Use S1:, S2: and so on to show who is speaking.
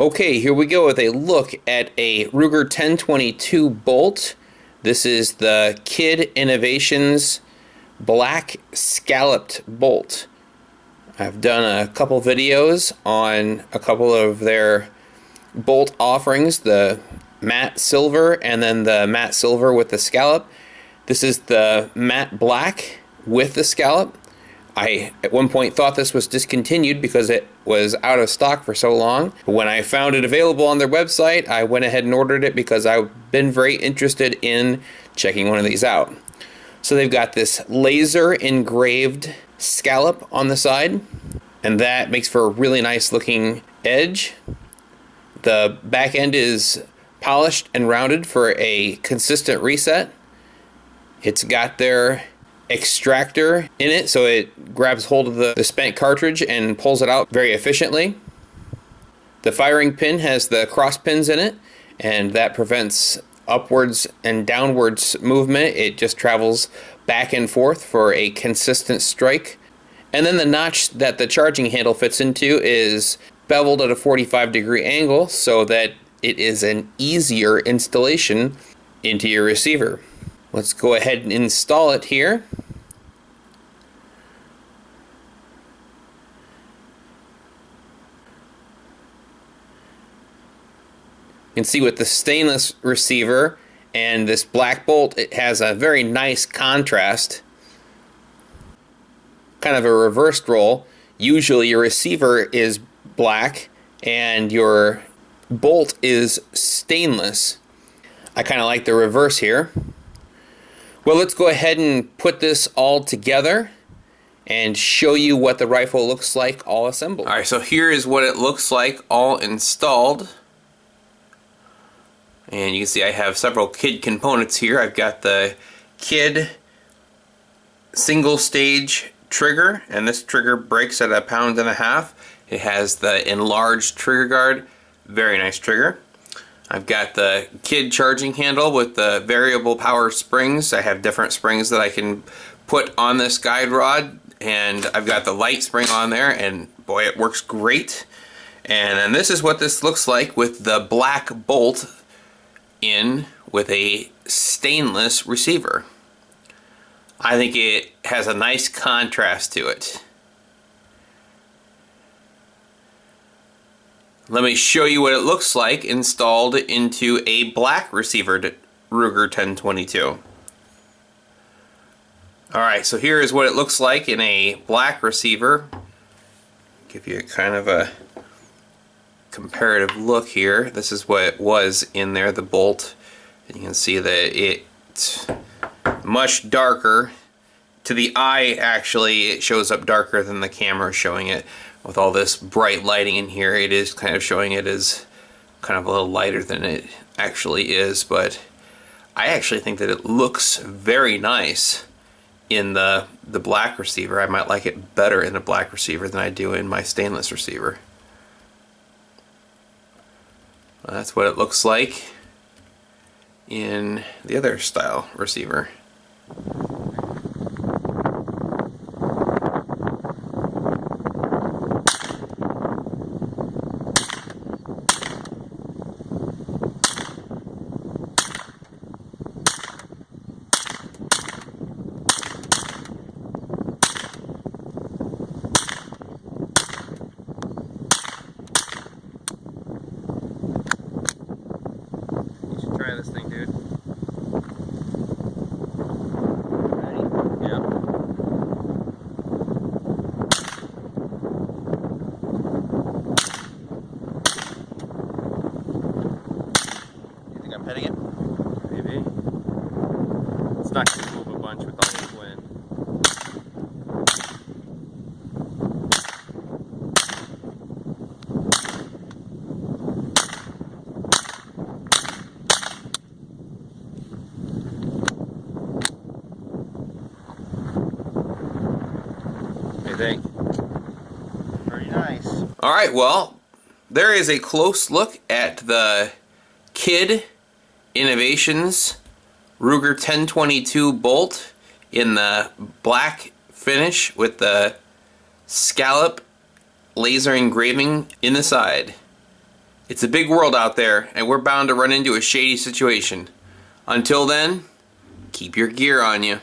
S1: Okay, here we go with a look at a Ruger 1022 bolt. This is the Kid Innovations Black Scalloped bolt. I've done a couple videos on a couple of their bolt offerings, the matte silver and then the matte silver with the scallop. This is the matte black with the scallop. I at one point thought this was discontinued because it was out of stock for so long. But when I found it available on their website, I went ahead and ordered it because I've been very interested in checking one of these out. So they've got this laser engraved scallop on the side, and that makes for a really nice looking edge. The back end is polished and rounded for a consistent reset. It's got their extractor in it, so it grabs hold of the spent cartridge and pulls it out very efficiently. The firing pin has the cross pins in it, and that prevents upwards and downwards movement. It just travels back and forth for a consistent strike. And then the notch that the charging handle fits into is beveled at a 45-degree angle so that it is an easier installation into your receiver. Let's go ahead and install it here. You can see with the stainless receiver and this black bolt, it has a very nice contrast. Kind of a reversed role. Usually your receiver is black and your bolt is stainless. I kind of like the reverse here. Well, let's go ahead and put this all together and show you what the rifle looks like all assembled. Alright, so here is what it looks like all installed. And you can see I have several Kid components here. I've got the Kid single stage trigger, and this trigger breaks at 1.5 pounds. It has the enlarged trigger guard, very nice trigger. I've got the Kid charging handle with the variable power springs. I have different springs that I can put on this guide rod, and I've got the light spring on there, and boy, it works great. And then this is what this looks like with the black bolt in with a stainless receiver. I think it has a nice contrast to it. Let me show you what it looks like installed into a black receiver Ruger 1022. Alright, so here is what it looks like in a black receiver. Give you kind of a comparative look here. This is what it was in there, the bolt. And you can see that it's much darker. To the eye, actually, it shows up darker than the camera is showing it. With all this bright lighting in here, it is kind of showing it as kind of a little lighter than it actually is, but I actually think that it looks very nice in the black receiver. I might like it better in a black receiver than I do in my stainless receiver. Well, that's what it looks like in the other style receiver. Try this thing, dude. Ready? Yeah. You think I'm hitting it? Maybe. It's not going to move a bunch with all this wind. Think. Pretty nice. Alright, well, there is a close look at the Kid Innovations Ruger 1022 bolt in the black finish with the scallop laser engraving in the side. It's a big world out there, and we're bound to run into a shady situation. Until then, keep your gear on you.